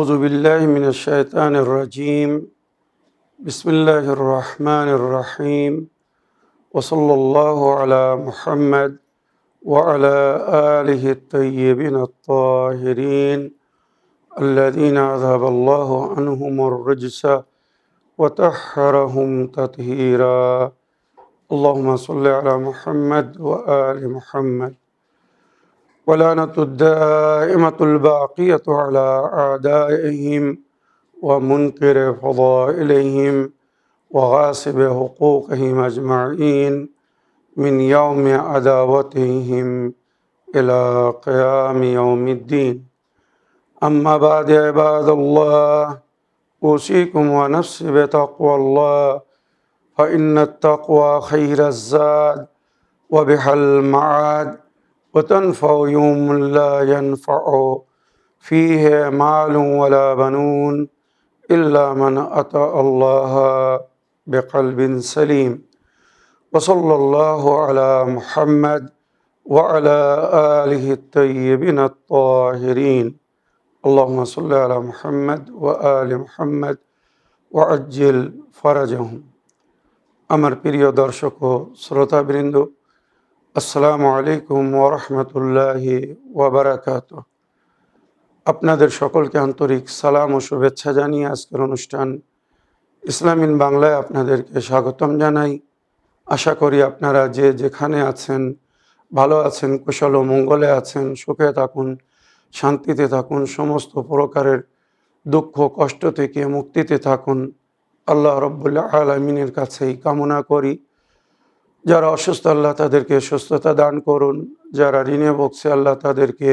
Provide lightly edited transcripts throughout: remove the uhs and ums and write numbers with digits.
أعوذ بالله من الشيطان الرجيم بسم الله الرحمن الرحيم وصلى الله على محمد وعلى آله الطيبين الطاهرين الذين أذهب الله عنهم الرجس وطهرهم تطهيرا اللهم صل على محمد وآل محمد ولعنة الدائمة الباقية على أعدائهم ومنكر فضائلهم وغاصب حقوقهم أجمعين من يوم عداوتهم إلى قيام يوم الدين أما بعد عباد الله أوصيكم ونفسي بتقوى الله فإن التقوى خير الزاد وبها المعاد وتنفع يوم لا ينفع فيه مال ولا بنون إلا من أتى الله بقلب سليم وصلى الله على محمد وعلى آله الطيبين الطاهرين اللهم صل على محمد وآل محمد وعجل فرجهم আমার প্রিয় দর্শক ও শ্রোতাবৃন্দ, আসসালামু আলাইকুম ওয়া রাহমাতুল্লাহি ওয়া বারাকাতুহু। আপনাদের সকলকে আন্তরিক সালাম ও শুভেচ্ছা জানিয়ে আজকের অনুষ্ঠান ইসলাম ইন বাংলায় আপনাদেরকে স্বাগতম জানাই। আশা করি আপনারা যে যেখানে আছেন ভালো আছেন, কুশল ও মঙ্গলে আছেন, সুখে থাকুন, শান্তিতে থাকুন, সমস্ত প্রকারের দুঃখ কষ্ট থেকে মুক্তিতে থাকুন। আল্লাহ রাব্বুল আলামিনের কাছেই কামনা করি। যারা অসুস্থ আল্লাহ তাদেরকে সুস্থতা দান করুন, যারা ঋণে ভুগছে আল্লাহ তাদেরকে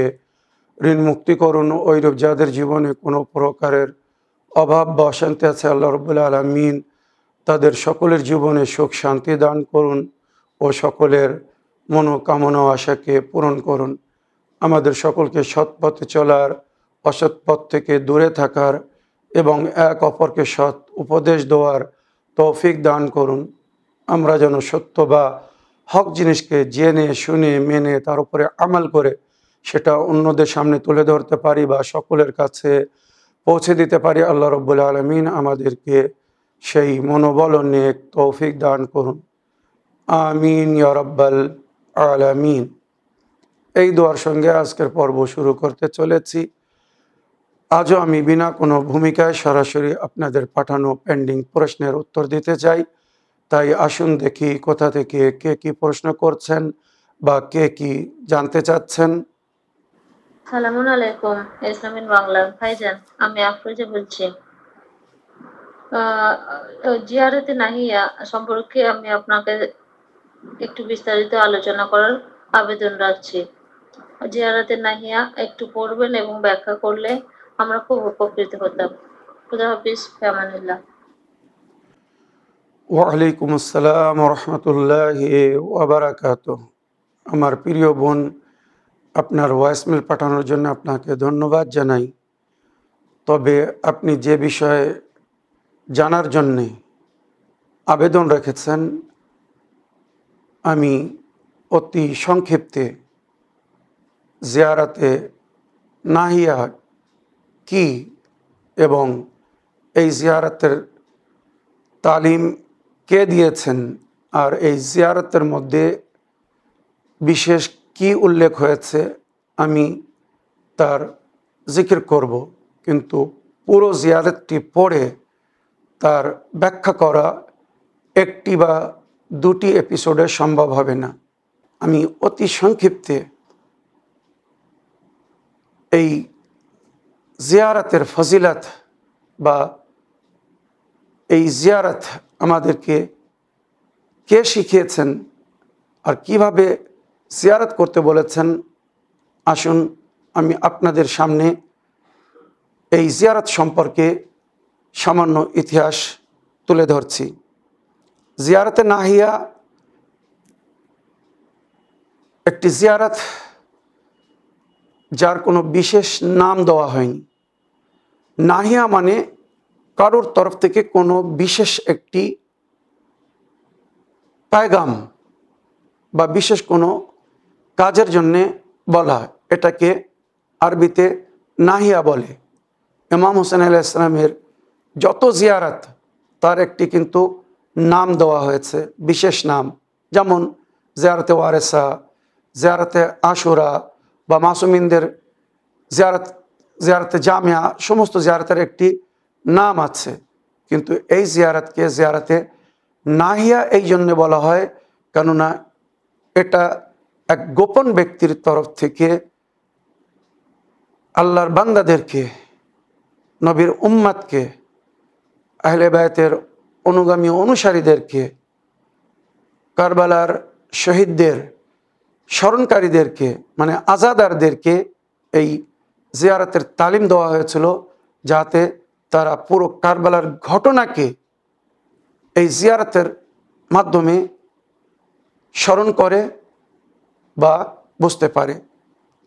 ঋণ মুক্তি করুন। ওইরূপ যাদের জীবনে কোনো প্রকারের অভাব বা অশান্তি আছে আল্লাহ রাব্বুল আলামিন তাদের সকলের জীবনে সুখ শান্তি দান করুন ও সকলের মনোকামনা আশাকে পূরণ করুন। আমাদের সকলকে সৎ পথে চলার, অসৎ পথ থেকে দূরে থাকার এবং এক অপরকে সৎ উপদেশ দেওয়ার তৌফিক দান করুন। আমরা যেন সত্য বা হক জিনিসকে জেনে শুনে মেনে তার উপরে আমাল করে সেটা অন্যদের সামনে তুলে ধরতে পারি বা সকলের কাছে পৌঁছে দিতে পারি। আল্লাহ রাব্বুল আলামিন আমাদেরকে সেই মনোবল ও নেক তৌফিক দান করুন। আমিন ইয়া রাব্বাল আলামিন। এই দোয়ার সঙ্গে আজকের পর্ব শুরু করতে চলেছি। আজও আমি বিনা কোনো ভূমিকায় সরাসরি আপনাদের পাঠানো পেন্ডিং প্রশ্নের উত্তর দিতে চাই। তাই আসুন দেখি কোথা থেকে কে কি প্রশ্ন করছেন বা কে কি জানতে চাচ্ছেন। সালামুন আলাইকুম, ইসলামিন বাংলা। ভাইজান, আমি আফরোজা বলছি। জিয়ারতে নাহিয়া সম্পর্কে আমি আপনাকে একটু বিস্তারিত আলোচনা করার আবেদন রাখছি। জিয়ারতে নাহিয়া একটু পড়বেন এবং ব্যাখ্যা করলে আমরা খুব উপকৃত হতাম। খুদা হাফিজ, ফিয়ামানিল্লাহ। ওয়ালাইকুম আসসালাম ওয়া রাহমাতুল্লাহি ওয়া বারাকাতুহু। আমার প্রিয় বোন, আপনার ভয়েসমেল পাঠানোর জন্য আপনাকে ধন্যবাদ জানাই। তবে আপনি যে বিষয়ে জানার জন্যে আবেদন রেখেছেন আমি অতি সংক্ষিপ্তে জিয়ারাতে নাহিয়া কি এবং এই জিয়ারতের তালিম কে দিয়েছেন আর এই জিয়ারতের মধ্যে বিশেষ কি উল্লেখ হয়েছে আমি তার জিকির করব, কিন্তু পুরো জিয়ারতটি পড়ে তার ব্যাখ্যা করা একটি বা দুটি এপিসোডে সম্ভব হবে না। আমি অতি সংক্ষিপ্তে এই জিয়ারতের ফজিলত বা এই জিয়ারত আমাদেরকে কে শিখিয়েছেন আর কিভাবে জিয়ারত করতে বলেছেন, আসুন আমি আপনাদের সামনে এই জিয়ারত সম্পর্কে সামান্য ইতিহাস তুলে ধরছি। জিয়ারতে নাহিয়া একটি জিয়ারত যার কোনো বিশেষ নাম দেওয়া হয়নি। নাহিয়া মানে কারোর তরফ থেকে কোনো বিশেষ একটি পায়গাম বা বিশেষ কোনো কাজের জন্যে বলা, এটাকে আরবিতে নাহিয়া বলে। ইমাম হোসেন আলাইহিস সালামের যত জিয়ারত তার একটি কিন্তু নাম দেওয়া হয়েছে, বিশেষ নাম, যেমন জিয়ারতে ওয়ারেসা, জিয়ারতে আশুরা বা মাসুমিনদের জিয়ারতে জামিয়া, সমস্ত জিয়ারতের একটি নাম আছে। কিন্তু এই জিয়ারতকে জিয়ারতে নাহিয়া এই জন্যে বলা হয় কেননা এটা এক গোপন ব্যক্তির তরফ থেকে আল্লাহর বান্দাদেরকে, নবীর উম্মাতকে, আহলে বায়তের অনুগামী অনুসারীদেরকে, কারবালার শহীদদের স্মরণকারীদেরকে মানে আজাদারদেরকে এই জিয়ারতের তালিম দেওয়া হয়েছিল, যাতে তারা পুরো কারবালার ঘটনাকে এই জিয়ারতের মাধ্যমে স্মরণ করে বা বুঝতে পারে।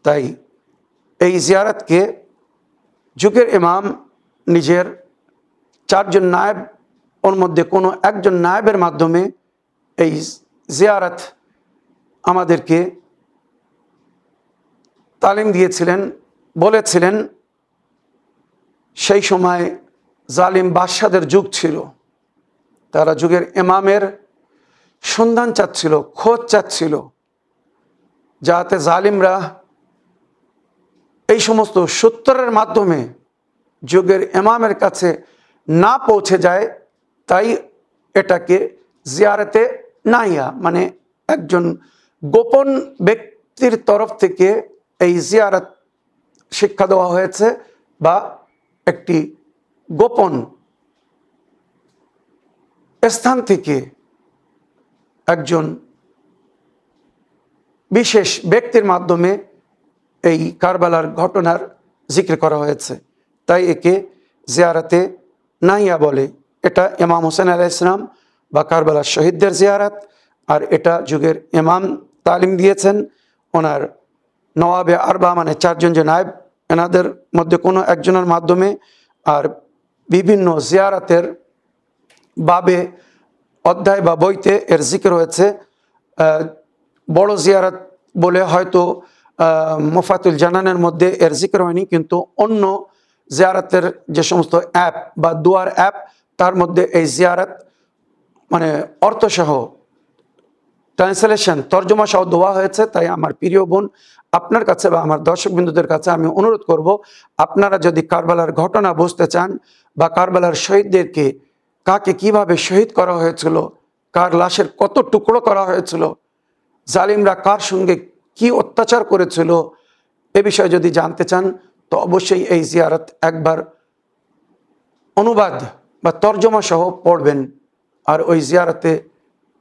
তাই এই জিয়ারতকে যুগের ইমাম নিজের 4 জন নায়েব, ওর মধ্যে কোনো একজন নায়েবের মাধ্যমে এই জিয়ারত আমাদেরকে তালিম দিয়েছিলেন। বলেছিলেন সেই সময় জালিম বাদশাদের যুগ ছিল, তারা যুগের ইমামের সন্ধান চাচ্ছিল, খোঁজ চাচ্ছিল, যাতে জালিমরা এই সমস্ত সূত্রের মাধ্যমে যুগের ইমামের কাছে না পৌঁছে যায়। তাই এটাকে জিয়ারতে নাহিয়া মানে একজন গোপন ব্যক্তির তরফ থেকে এই জিয়ারত শিক্ষা দেওয়া হয়েছে, বা একটি গোপন স্থান থেকে একজন বিশেষ ব্যক্তির মাধ্যমে এই কারবালার ঘটনার জিক্র করা হয়েছে। তাই একে জিয়ারতে নাহিয়া বলে। এটা ইমাম হোসেন আলাইহিস সালাম বা কারবালার শহীদদের জিয়ারত, আর এটা যুগের ইমাম তালিম দিয়েছেন ওনার নওয়াবে আরবা মানে 4 জন যে নায়েব, এনাদের মধ্যে কোনো একজনের মাধ্যমে। আর বিভিন্ন জিয়ারতের বাবে অধ্যায় বা বইতে এর জিকির হয়েছে। বড় জিয়ারত বলে হয়তো মুফাতুল জানানের মধ্যে এর জিকির হয়নি, কিন্তু অন্য জিয়ারতের যে সমস্ত অ্যাপ বা দুয়ার অ্যাপ তার মধ্যে এই জিয়ারত মানে অর্থসহ ট্রান্সলেশন তর্জমা সহ দেওয়া হয়েছে। তাই আমার প্রিয় বোন আপনার কাছে বা আমার দর্শকবৃন্দদের কাছে আমি অনুরোধ করব, আপনারা যদি কারবালার ঘটনা বুঝতে চান বা কারবালার শহীদদেরকে কাকে কিভাবে শহীদ করা হয়েছিল, কার লাশের কত টুকরো করা হয়েছিল, জালিমরা কার সঙ্গে কি অত্যাচার করেছিল, এ বিষয়ে যদি জানতে চান তো অবশ্যই এই জিয়ারত একবার অনুবাদ বা তর্জমা সহ পড়বেন। আর ওই জিয়ারতে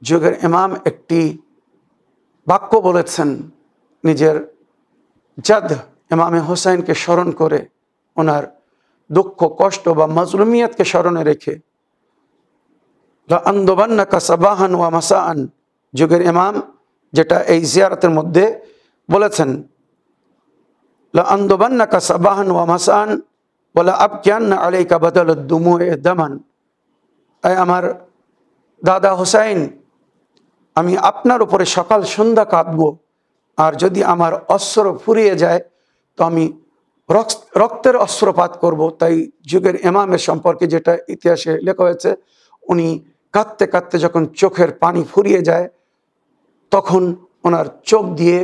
যুগের ইমাম একটি বাক্য বলেছেন, নিজের জাদ ইমামে হোসাইনকে স্মরণ করে, ওনার দুঃখ কষ্ট বা মাজলুমিয়াতকে স্মরণে রেখে, লা আনদুবান্নাকা সাবাহান ওয়া মাসাআন, যুগের ইমাম যেটা এই জিয়ারতের মধ্যে বলেছেন, লা আনদুবান্নাকা সাবাহান ওয়া মাসাআন ওয়ালা আবকিয়ান্না আলাইকা বাদালাদ দুমুয়ে দামান। আমার দাদা হোসাইন, আমি আপনার উপরে সকাল সন্ধ্যা কাঁদব, আর যদি আমার অস্ত্র ফুরিয়ে যায় তো আমি রক্তের অস্ত্রপাত করব। তাই যুগের ইমামের সম্পর্কে যেটা ইতিহাসে লেখা হয়েছে, উনি কাঁদতে কাঁদতে যখন চোখের পানি ফুরিয়ে যায় তখন ওনার চোখ দিয়ে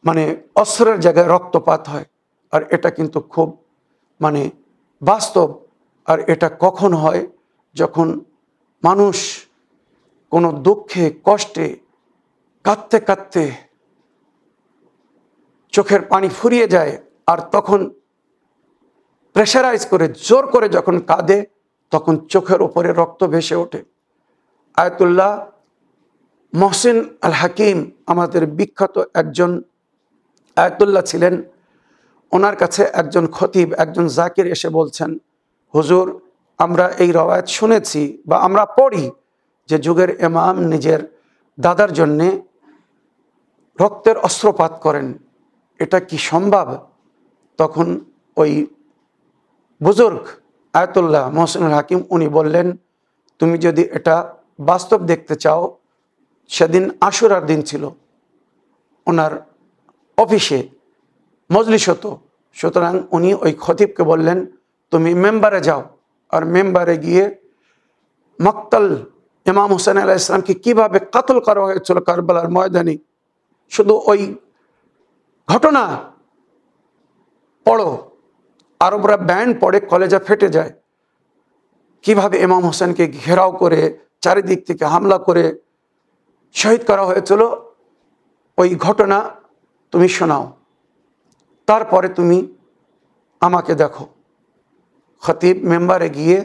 মানে অস্ত্রের জায়গায় রক্তপাত হয়। আর এটা কিন্তু খুব মানে বাস্তব। আর এটা কখন হয়? যখন মানুষ কোনো দুঃখে কষ্টে কাঁদতে কাঁদতে চোখের পানি ফুরিয়ে যায়, আর তখন প্রেশারাইজ করে জোর করে যখন কাঁদে তখন চোখের ওপরে রক্ত ভেসে ওঠে। আয়াতুল্লাহ মহসিন আল হাকিম আমাদের বিখ্যাত একজন আয়াতুল্লাহ ছিলেন। ওনার কাছে একজন খতিব, একজন জাকির এসে বলছেন, হুজুর, আমরা এই রওয়ায়াত শুনেছি বা আমরা পড়ি যে যুগের ইমাম নিজের দাদার জন্যে রক্তের অস্ত্রপাত করেন, এটা কি সম্ভব? তখন ওই বুজুর্গ আয়াতুল্লাহ মহসিন আল হাকিম উনি বললেন, তুমি যদি এটা বাস্তব দেখতে চাও, সেদিন আশুরার দিন ছিল, ওনার অফিসে মজলিস হতো, সুতরাং উনি ওই খতিবকে বললেন, তুমি মেম্বারে যাও, আর মেম্বারে গিয়ে মক্তল ইমাম হোসেন আলাইহিস সালামকে কিভাবে কতল করা হয়েছিল কারবালার ময়দানে, শুধু ওই ঘটনা পড়ো, আরবরা ব্যান্ড পড়ে কলেজা ফেটে যায়। কিভাবে ইমাম হোসেনকে ঘেরাও করে চারিদিক থেকে হামলা করে শহীদ করা হয়েছিল, ওই ঘটনা তুমি শোনাও, তারপরে তুমি আমাকে দেখো। খতিব মেম্বারে গিয়ে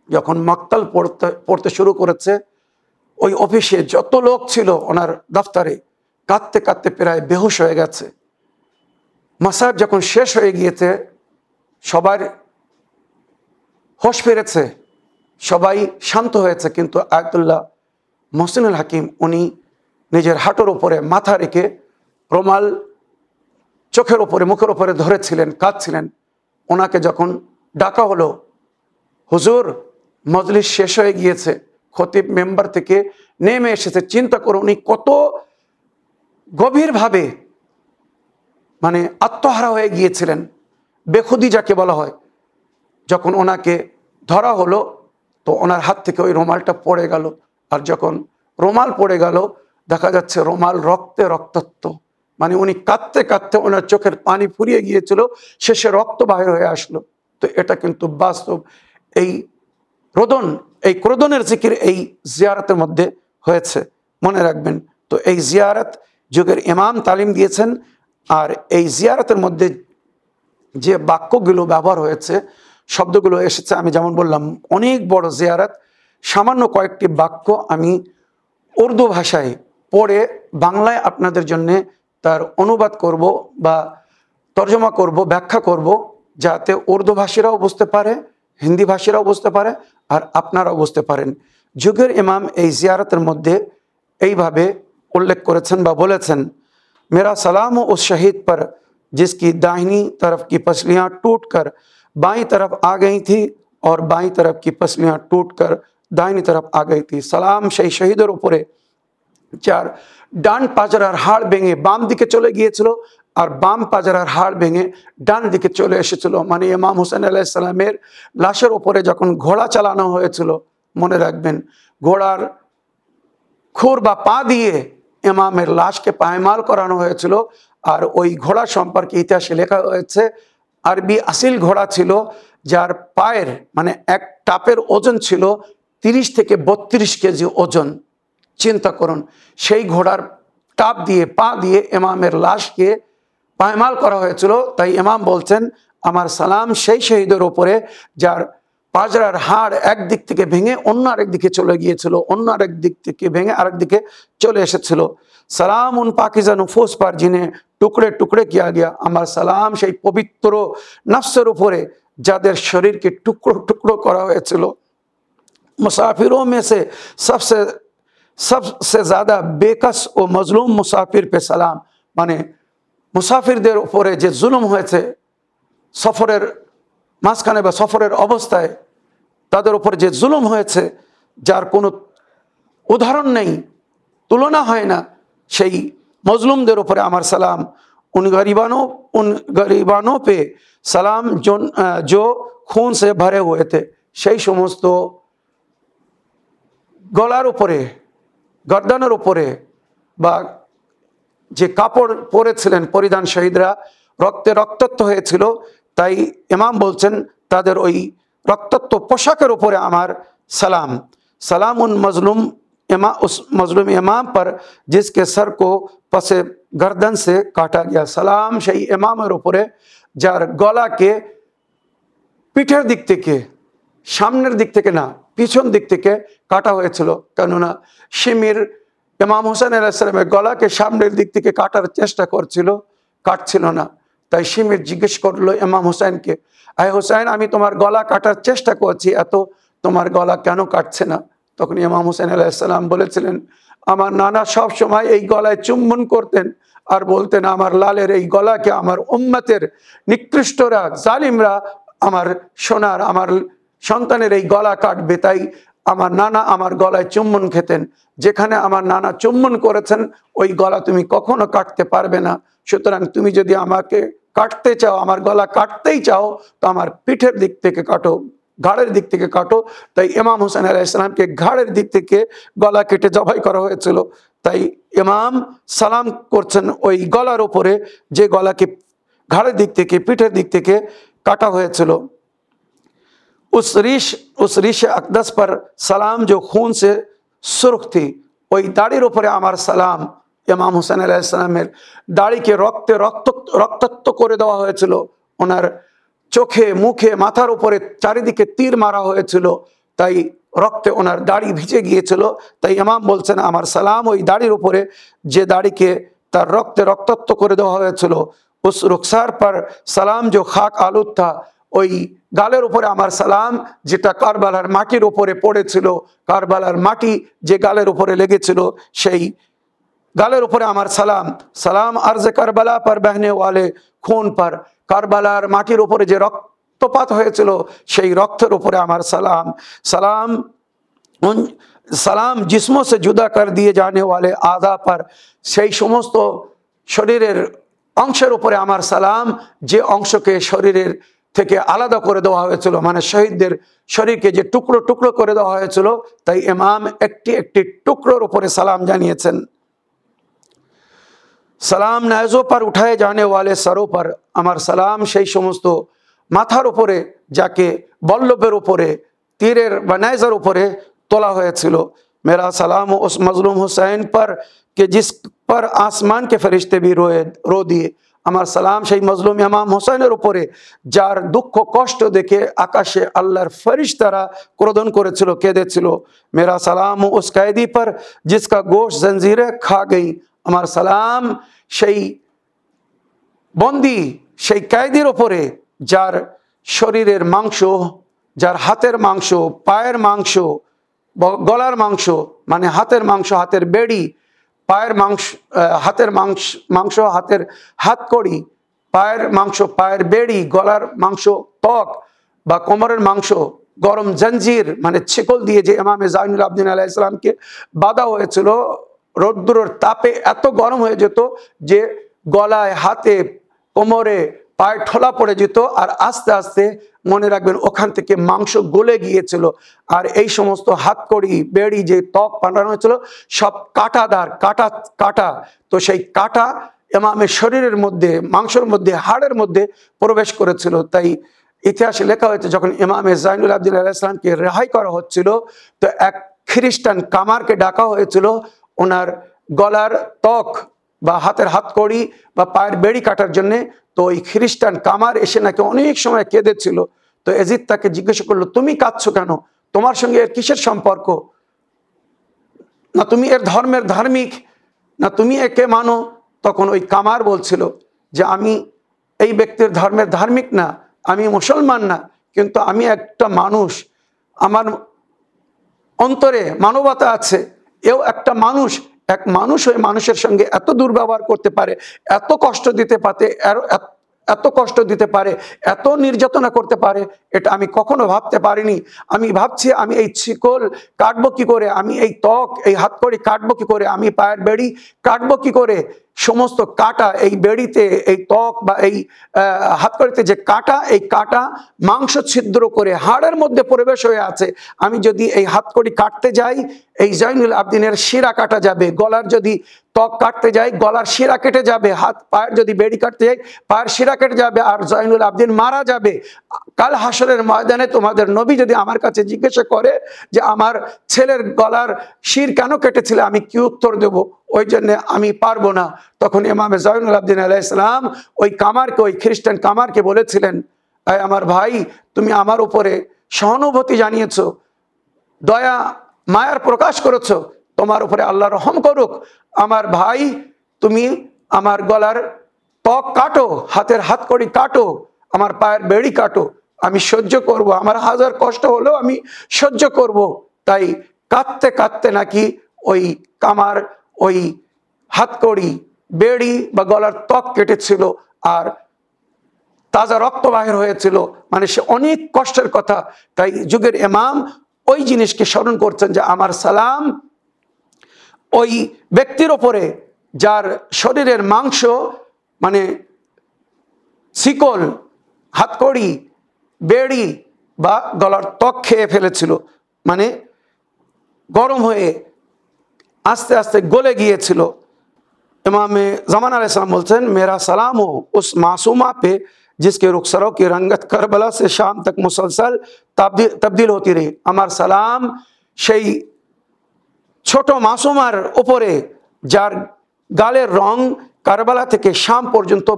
যখন মক্তল পড়তে শুরু করেছে, ওই অফিসে যত লোক ছিল ওনার দফতরে কাঁদতে কাঁদতে প্রায় বেহুশ হয়ে গেছে। মাসাব যখন শেষ হয়ে গিয়েছে, সবার হোশ ফিরেছে, সবাই শান্ত হয়েছে, কিন্তু আয়াতুল্লাহ মহসিনুল হাকিম উনি নিজের হাঁটুর উপরে মাথা রেখে রুমাল চোখের উপরে মুখের উপরে ধরেছিলেন, কাঁদছিলেন। ওনাকে যখন ডাকা হলো, হুজুর মজলিস শেষ হয়ে গিয়েছে, খতিব মেম্বার থেকে নেমে এসেছে, চিন্তা করুন উনি কত গভীরভাবে মানে আত্মহারা হয়ে গিয়েছিলেন, বেখুদি যাকে বলা হয়। যখন ওনাকে ধরা হলো, তো ওনার হাত থেকে ওই রুমালটা পড়ে গেল, আর যখন রুমাল পড়ে গেল দেখা যাচ্ছে রুমাল রক্তে রক্তাক্ত, মানে উনি কাঁদতে কাঁদতে ওনার চোখের পানি ফুরিয়ে গিয়েছিল, শেষে রক্ত বাহির হয়ে আসলো। তো এটা কিন্তু বাস্তব, এই ক্রোধনের জিকির এই জিয়ারতের মধ্যে হয়েছে, মনে রাখবেন। তো এই জিয়ারত যুগের ইমাম তালিম দিয়েছেন, আর এই জিয়ারতের মধ্যে যে বাক্যগুলো ব্যবহার হয়েছে, শব্দগুলো এসেছে, আমি যেমন বললাম অনেক বড় জিয়ারত, সামান্য কয়েকটি বাক্য আমি উর্দু ভাষায় পড়ে বাংলায় আপনাদের জন্য তার অনুবাদ করব বা তর্জমা করব, ব্যাখ্যা করব, যাতে উর্দু ভাষীরাও বুঝতে পারে, হিন্দি ভাষীরাও বুঝতে পারে, আর আপনারাও বুঝতে পারেন। যুগের ইমাম এই জিয়ারতের মধ্যে এইভাবে উল্লেখ করেছেন বা বলেছেন, मेरा सलाम उस शहीद पर जिसकी दाहिनी तरफ की पसलियां टूटकर बाईं तरफ आ गई थी और बाईं तरफ की पसलियां टूटकर दाहिनी तरफ आ गई थी। সালাম সেই শহীদের উপরে যার ডান পাজরার হাড় ভেঙে বাম দিকে চলে গিয়েছিল, আর বাম পাজরার হাড় ভেঙে ডান দিকে চলে এসেছিল। মানে ইমাম হোসেন আলাইহিস সালামের লাশের উপরে যখন ঘোড়া চালানো হয়েছিল, মনে রাখবেন ঘোড়ার খুর বা পা দিয়ে ইমামের লাশকে পায়মাল করানো হয়েছিল। আর ওই ঘোড়া সম্পর্কে ইতিহাসে লেখা হয়েছে, আরবি আসিল ঘোড়া ছিল, যার পায়ের মানে এক টাপের ওজন ছিল 30 থেকে 32 কেজি ওজন। চিন্তা করুন, সেই ঘোড়ার টাপ দিয়ে পা দিয়ে ইমামের লাশকে পায়মাল করা হয়েছিল। তাই ইমাম বলছেন, আমার সালাম সেই শহীদের উপরে যার পাজরার হাড় একদিক থেকে ভেঙে অন্য আরেক দিকে চলে গিয়েছিল, অন্য আরেক দিক থেকে ভেঙে আরেক দিকে চলে এসেছিল। সালাম উন পাকিজা নুফুস পার जिन्हें টুকরে টুকরে किया गया, আমার সালাম সেই পবিত্র নফসের উপরে যাদের শরীরকে টুকরো টুকরো করা হয়েছিল। মুসাফিरों में से सबसे ज़्यादा बेकस ও মজলুম মুসাফির पे সালাম, মানে মুসাফিরদের উপরে যে জুলুম হয়েছে সফরের মাঝখানে বা সফরের অবস্থায়, তাদের উপর যে জুলুম হয়েছে, যার কোনো উদাহরণ নেই, তুলনা হয় না, সেই মজলুমদের উপরে আমার সালাম। उन गरीबानों पे সালাম जो खून से भरे हुए थे, সেই সমস্ত গলার উপরে গর্দানের উপরে বা যে কাপড় পরেছিলেন পরিধান শহীদরা, রক্তে রক্তাক্ত হয়েছিল। তাই ইমাম বলছেন তাদের ওই রক্তাক্ত পোশাকের উপরে আমার সালাম। সালাম উন उस मजलूम इमाम पर जिसके सर को पसे गर्दन से काटा गया, সালাম সেই ইমামের উপরে যার গলাকে পিঠের দিক থেকে, সামনের দিক থেকে না, পিছন দিক থেকে কাটা হয়েছিল। কেননা শিমির ইমাম হোসেন আলাইহিস সালামের গলাকে সামনের দিক থেকে কাটার চেষ্টা করছিল, কাটছিল না। তাই শিমির জিজ্ঞেস করলো ইমাম হোসেনকে, আয় হোসেন, আমি তোমার গলা কাটার চেষ্টা করছি, এত তোমার গলা কেন কাটছে না? তখন ইমাম হোসেন আলাইহিস সালাম বলেছিলেন, আমার নানা সব সময় এই গলায় চুম্বন করতেন আর বলতেন, আমার লালের এই গলাকে আমার উম্মতের নিকৃষ্টরা, জালিমরা আমার সোনার, আমার সন্তানের এই গলা কাটবে। তাই আমার নানা আমার গলায় চুম্বন খেতেন, যেখানে আমার নানা চুম্বন করেছেন ওই গলা তুমি কখনো কাটতে পারবে না। সুতরাং তুমি যদি আমাকে কাটতে চাও, আমার গলা কাটতেই চাও, তো আমার পিঠের দিক থেকে কাটো, ঘাড়ের দিক থেকে কাটো। তাই ইমাম হোসেন আলাইহিস সালামকে ঘাড়ের দিক থেকে গলা কেটে জবাই করা হয়েছিল। তাই ইমাম সালাম করছেন ওই গলার উপরে, যে গলাকে ঘাড়ের দিক থেকে পিঠের দিক থেকে काटा हुआ। चलो उस रीश अकदस पर सलाम जो खून से सुर्ख थी, वही दाढ़ीर ऊपर आमार सलाम इमाम हुसैन आलैहिस सलामेर दाढ़ी के रक्ते रक्ताक्त करे देওয়া হয়েছিল। ওনার চোখে মুখে মাথার উপরে চারিদিকে তীর মারা হয়েছিল, তাই রক্তে ওনার দাড়ি ভিজে গিয়েছিল। তাই ইমাম বলছেন আমার সালাম ওই দাড়ির উপরে যে দাড়িকে তার রক্তে রক্তাক্ত করে দেওয়া হয়েছিল। उस रुखसार पर सलाम जो खाक आलूद था, ওই গালের উপরে আমার সালাম যেটা কারবালার মাটির উপরে পড়েছিল, কারবালার মাটি যে গালের উপরে লেগেছিল সেই গালের উপরে আমার সালাম। সালাম अर्ज কারবালা पर बहने वाले खून पर, কারবালার মাটির উপরে যে রক্তপাত হয়েছিল সেই রক্তের উপরে আমার সালাম। सलाम उन सलाम जिस्मों से जुदा कर दिए जाने वाले आधा पर, সেই সমস্ত শরীরের অংশের উপরে আমার সালাম যে অংশকে শরীরের থেকে আলাদা করে দেওয়া হয়েছিল, মানে শহীদদের শরীরকে যে টুকরো টুকরো করে দেওয়া হয়েছিল, তাই ইমাম একটি একটি টুকরোর উপরে সালাম জানিয়েছেন। সালাম নাজো पर उठाए जाने वाले सरों पर, আমার সালাম সেই সমস্ত মাথার উপরে যাকে বল্লভের উপরে তীরের বা নাইজার উপরে তোলা হয়েছিল। मेरा सलाम उस मजलूम हुसैन पर कि जिस पर आसमान के फरिश्ते भी रो दिए, আমার সালাম সেই মজলুম ইমাম হোসেনের উপরে যার দুঃখ কষ্ট দেখে আকাশে আল্লাহর ফেরেশতারা ক্রোধন করেছিল, কেঁদেছিল। मेरा सलाम उस कैदी पर जिसका गोश्त जंजीरें खा गई, আমার সালাম সেই বন্দী সেই কয়েদির উপরে যার শরীরের মাংস, যার হাতের মাংস, পায়ের মাংস, গলার মাংস মানে হাতের মাংস, হাতের বেড়ি, পায়ের মাংস, হাতের মাংস, হাতের হাতকড়ি, পায়ের মাংস, পায়ের বেড়ি, গলার মাংস, ত্বক বা কোমরের মাংস গরম জঞ্জির মানে ছিকল দিয়ে যে ইমামে জাইনুল আবদিন আলাইহিস সালামকে বাঁধা হয়েছিল, রৌদ্রের তাপে এত গরম হয়ে যেত যে গলায়, হাতে, কোমরে, পায়ে ঠোলা পড়ে যেত, আর আস্তে আস্তে মনে রাখবেন ওখান থেকে মাংস গলে গিয়েছিল। আর এই সমস্ত হাতকড়ি, বেড়ি, যে ত্বক বানানো হয়েছিল সব কাঁটাদার, কাটা। তো সেই কাঁটা ইমামের শরীরের মধ্যে, মাংসের মধ্যে, হাড়ের মধ্যে প্রবেশ করেছিল। তাই ইতিহাসে লেখা হয়েছে যখন ইমামে জাইনুল আবদিন আলাইহিস সালামকে রেহাই করা হচ্ছিল, তো এক খ্রিস্টান কামারকে ডাকা হয়েছিল ওনার গলার ত্বক বা হাতের হাতকড়ি বা পায়ের বেড়ি কাটার জন্যে। তো ওই খ্রিস্টান কামার এসে নাকি অনেক সময় কেঁদেছিল। তো এজিদ তাকে জিজ্ঞাসা করলো তুমি কাঁদছো কেন, তোমার সঙ্গে এর কিসের সম্পর্ক, না তুমি এর ধর্মের ধার্মিক, না তুমি একে মানো। তখন ওই কামার বলছিল যে আমি এই ব্যক্তির ধর্মের ধার্মিক না, আমি মুসলমান না, কিন্তু আমি একটা মানুষ, আমার অন্তরে মানবতা আছে, এও একটা মানুষ, এক মানুষ ওই মানুষের সঙ্গে এত দুর্ব্যবহার করতে পারে, এত কষ্ট দিতে পারে, এত কষ্ট দিতে পারে, এত নির্যাতনা করতে পারে, এটা আমি কখনো ভাবতে পারিনি। আমি ভাবছি আমি এই ছিকল কাটবো কি করে, আমি এই ত্বক, এই হাতকড়ি কাটবো কি করে, আমি পায়ের বেড়ি কাটবো কি করে। সমস্ত কাটা এই বেড়িতে, এই ত্বক বা এই হাতকড়িতে যে কাটা, এই কাটা মাংস ছিদ্র করে হাড়ের মধ্যে প্রবেশ হয়ে আছে। আমি যদি এই হাতকড়ি কাটতে যাই, এই জাইনুল আবদিনের শিরা কাটা যাবে, গলার যদি ত্বক কাটতে যাই গলার শিরা কেটে যাবে, হাত পায়ের যদি বেড়ি কাটতে যাই পায়ের শিরা কেটে যাবে, আর জাইনুল আবদিন মারা যাবে। কাল হাসরের ময়দানে তোমাদের নবী যদি আমার কাছে জিজ্ঞাসা করে যে আমার ছেলের গলার শির কেন কেটেছিলে, আমি কি উত্তর দেব? ওই জন্য আমি পারবো না। তখন ইমামে জাইনুল আবদিন আলাইহিস সালাম ওই কামারকে, ওই খ্রিস্টান কামারকে বলেছিলেন, আমার ভাই তুমি আমার উপরে সহানুভূতি জানিয়েছো, দয়া মায়ার প্রকাশ করেছো, তোমার উপরে আল্লাহ রহম করুক। আমার ভাই তুমি আমার গলার ত্বক কাটো, হাতের হাতকড়ি কাটো, আমার পায়ের বেড়ি কাটো, আমি সহ্য করব, আমার হাজার কষ্ট হলেও আমি সহ্য করব। তাই কাঁদতে কাঁদতে নাকি ওই কামার ওই হাতকড়ি, বেড়ি বা গলার ত্বক কেটেছিল আর তাজা রক্ত বাহির হয়েছিল, মানে সে অনেক কষ্টের কথা। তাই যুগের ইমাম ওই জিনিসকে স্মরণ করছেন যে আমার সালাম ওই ব্যক্তির ওপরে যার শরীরের মাংস মানে শিকল, হাতকড়ি, বেড়ি বা গলার ত্বক খেয়ে ফেলেছিল, মানে গরম হয়ে আস্তে আস্তে গলে গিয়েছিল। इमाम ज़मान अलैहिस्सलाम बोलते हैं, मेरा सलाम हो उस मासूमा पे जिसके रुखसरों की रंगत करबला से शाम तक मुसलसल तब्दील होती रही। আমার সালাম সেই ছোট মাসুমার উপরে যার গালের রং কারবালা থেকে শাম পর্যন্ত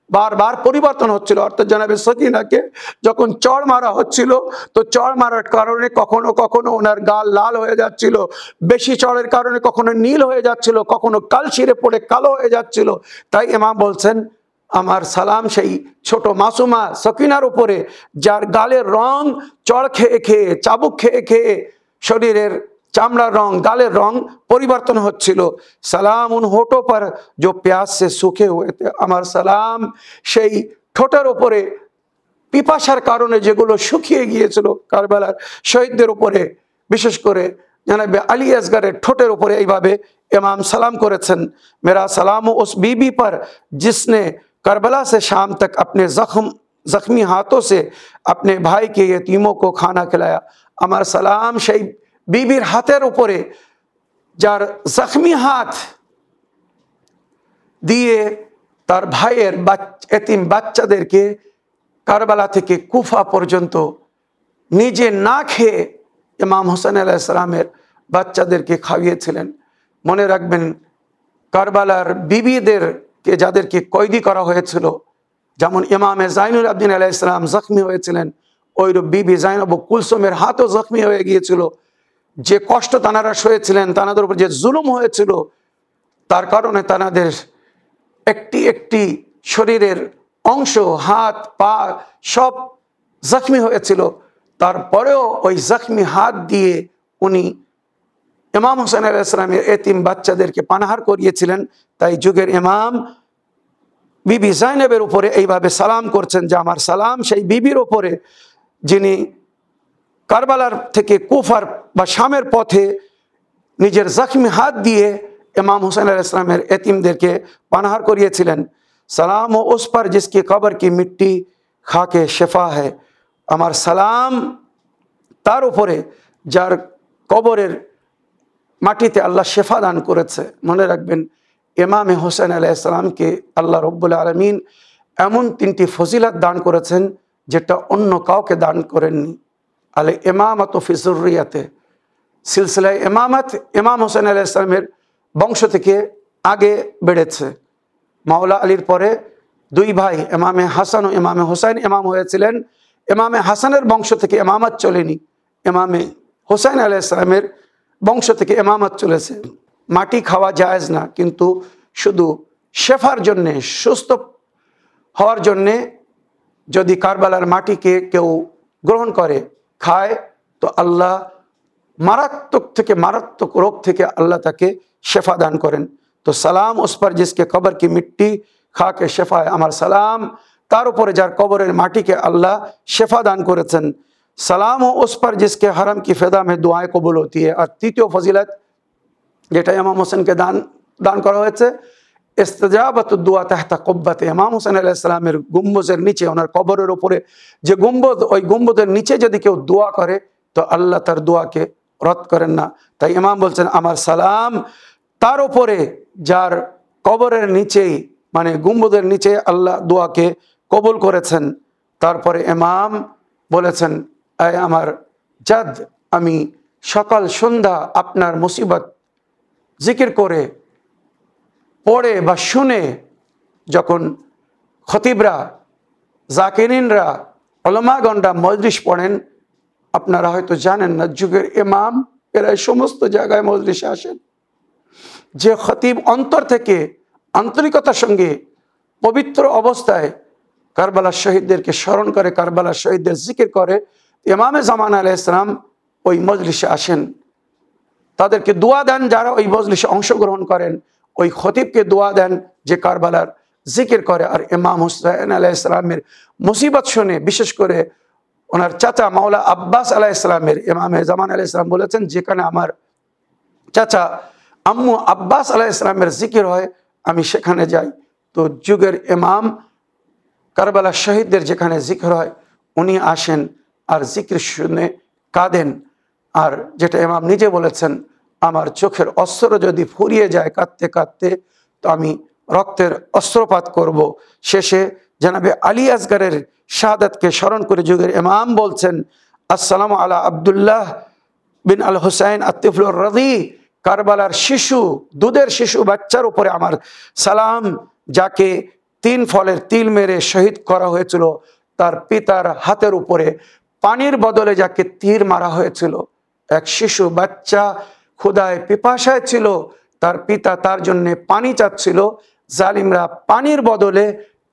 বারবার পরিবর্তন হচ্ছিল। অর্থাৎ জনাবে সকিনাকে যখন চড় মারা হচ্ছিল, তো চড় মারার কারণে কখনো কখনো ওনার গাল লাল হয়ে যাচ্ছিল, বেশি চড়ের কারণে কখনো নীল হয়ে যাচ্ছিল, কখনো কালশিরে পড়ে কালো হয়ে যাচ্ছিল। তাই ইমাম বলছেন, আমার সালাম সেই ছোট মাসুমা সকিনার উপরে যার গালের রং চড় খেয়ে খেয়ে, চাবুক খেয়ে খেয়ে শরীরের চামড়ার রং, গালের রং পরিবর্তন হচ্ছিল। সালাম উন হোঠো পর जो प्यास से सूखे हुए थे, আমার সালাম সেই ঠোঁটের উপরে পিপাসার কারণে যেগুলো শুকিয়ে গিয়েছিল কারবালার শহীদদের উপরে, বিশেষ করে জনাবে আলী আসগরের ঠোঁটের উপরে এইভাবে इमाम सलाम করেছেন, मेरा सलाम उस बीबी पर जिसने करबला से शाम तक अपने जख्मी हाथों से अपने भाई के यतीमों को खाना खिलाया। আমার সালাম সেই বিবির হাতের উপরে যার জখমি হাত দিয়ে তার ভাইয়ের এতিম বাচ্চাদেরকে কারবালা থেকে কুফা পর্যন্ত নিজে না খেয়ে ইমাম হোসেন আলাইহিস সালামের বাচ্চাদেরকে খাইয়েছিলেন। মনে রাখবেন, কারবালার বিবিদেরকে যাদেরকে কয়েদি করা হয়েছিল, যেমন ইমামে জাইনুল আবদিন আলাইহিস সালাম জখমি হয়েছিলেন, ওইরূপ বিবি জাইনব কুলসুমের হাতও জখমি হয়ে গিয়েছিল। যে কষ্ট তানারা সয়েছিলেন, তানাদের উপর যে জুলুম হয়েছিল, তার কারণে তানাদের একটি একটি শরীরের অংশ, হাত পা সব জখমি হয়েছিল। তারপরেও ওই জখমি হাত দিয়ে উনি ইমাম হোসেন আলাইহিস সালামের এতিম বাচ্চাদেরকে পানাহার করিয়েছিলেন। তাই যুগের ইমাম বিবি জাইনবের উপরে এইভাবে সালাম করছেন যে আমার সালাম সেই বিবির উপরে যিনি কারবালার থেকে কুফার বা শামের পথে নিজের জখমি হাত দিয়ে इमाम हुसैन अलैहिस्सलामेर यतीमদেরকে পানাহার করিয়েছিলেন। সালাম ও उस पर जिसकी कब्र की मिट्टी खा के शिफा है, আমার সালাম তার উপরে যার কবরের মাটিতে আল্লাহ শিফা দান করেছে। মনে রাখবেন, ইমামে হোসেন আলাইহিস সালামকে আল্লাহ রব্বুল আলামিন এমন তিনটি ফজিলত দান করেছেন যেটা অন্য কাউকে দান করেননি। আলে ইমামাতু ফি যুররিয়াতে, সিলসিলায়ে ইমামত ইমাম হোসেন আলাইহিস সালামের বংশ থেকে আগে বেড়েছে। মাওলা আলীর পরে দুই ভাই ইমামে হাসান ও ইমামে হোসেন ইমাম হয়েছিলেন। ইমামে হাসানের বংশ থেকে ইমামত চলেনি, ইমামে হোসেন আলাইহিস সালামের বংশ থেকে ইমামত চলেছে। মাটি খাওয়া জায়েজ না, কিন্তু শুধু শেফার জন্যে, সুস্থ হওয়ার জন্যে যদি কারবালার মাটিকে কেউ গ্রহণ করে, খায়, তো আল্লাহ মারাত্মক থেকে মারাত্মক রোগ থেকে আল্লাহ তাকে শেফা দান করেন। তো সালাম उस पर जिसके कब्र की मिट्टी खा के शेफा है, আমার সালাম তার উপরে যার কবরের মাটিকে আল্লাহ শেফা দান করেছেন। সালাম ও उस पर जिसके हरम की फिदा में दुआएं कबूल होती है। আর তৃতীয় ফজিলত যেটা ইমাম হোসেনকে দান করা হয়েছে, ইস্তিজাবাতুদ দুআ তাহতা কুব্বাতে, ইমাম হোসেন আলাইহিস সালামের গম্বুজের নিচে, ওনার কবরের উপরে যে গম্বুজ, ওই গম্বুজের নিচে যদি কেউ দোয়া করে তো আল্লাহ তার দোয়াকে রদ করেন না। তাই ইমাম বলছেন, আমার সালাম তার উপরে যার কবরের নিচেই, মানে গম্বুজের নিচে আল্লাহ দোয়াকে কবুল করেছেন। তারপরে ইমাম বলেছেন, আয় আমার জাদ, আমি সকাল সন্ধ্যা আপনার মুসিবত জিকির করে, পড়ে বা শুনে, যখন খতিবরা, জাকিরিনরা, উলামাগণরা মজলিস পড়েন, আপনারা হয়তো জানেন না, যুগের ইমাম এরা সমস্ত জায়গায় মজলিসে আসেন। যে খতিব অন্তর থেকে আন্তরিকতার সঙ্গে পবিত্র অবস্থায় কারবালার শহীদদেরকে স্মরণ করে, কারবালার শহীদদের জিকির করে, ইমামে জামান আলাইহিস সালাম ওই মজলিসে আসেন, তাদেরকে দোয়া দেন। যারা ওই মজলিসে অংশগ্রহণ করেন, ওই খতিবকে দোয়া দেন যে কারবালার জিকির করে। আর ইমাম হুসাইন আলাইহিস সালামের মুসিবত শুনে, বিশেষ করে ওনার চাচা মাওলা আব্বাস আলাইহিস সালামের, ইমামে জামান আলাইহিস সালাম বলেছেন, যেখানে আমার চাচা আম্মু আব্বাস আলাইহিস সালামের জিকির হয় আমি সেখানে যাই। তো যুগের ইমাম কারবালার শহীদদের যেখানে জিকির হয় উনি আসেন আর জিকির শুনে কাঁদেন। আর যেটা ইমাম নিজে বলেছেন, আমার চোখের অস্ত্র যদি ফুরিয়ে যায় কাঁদতে কাঁদতে, তো আমি রক্তের অস্ত্রপাত করব। শেষে জানাবে আলী আসগরের শাহাদাতকে স্মরণ করে যুগের ইমাম বলছেন, আসসালামু আলা আব্দুল্লাহ বিন আল হুসাইন আতিফুর রাজি, কারবালার শিশু, দুধের শিশু বাচ্চার উপরে আমার সালাম, যাকে 3 ফলের তিল মেরে শহীদ করা হয়েছিল, তার পিতার হাতের উপরে পানির বদলে যাকে তীর মারা হয়েছিল। এক শিশু বাচ্চা ক্ষুধায় পিপাসায় ছিল, তার পিতা তার জন্য পানি চাচ্ছিল, জালিমরা পানির বদলে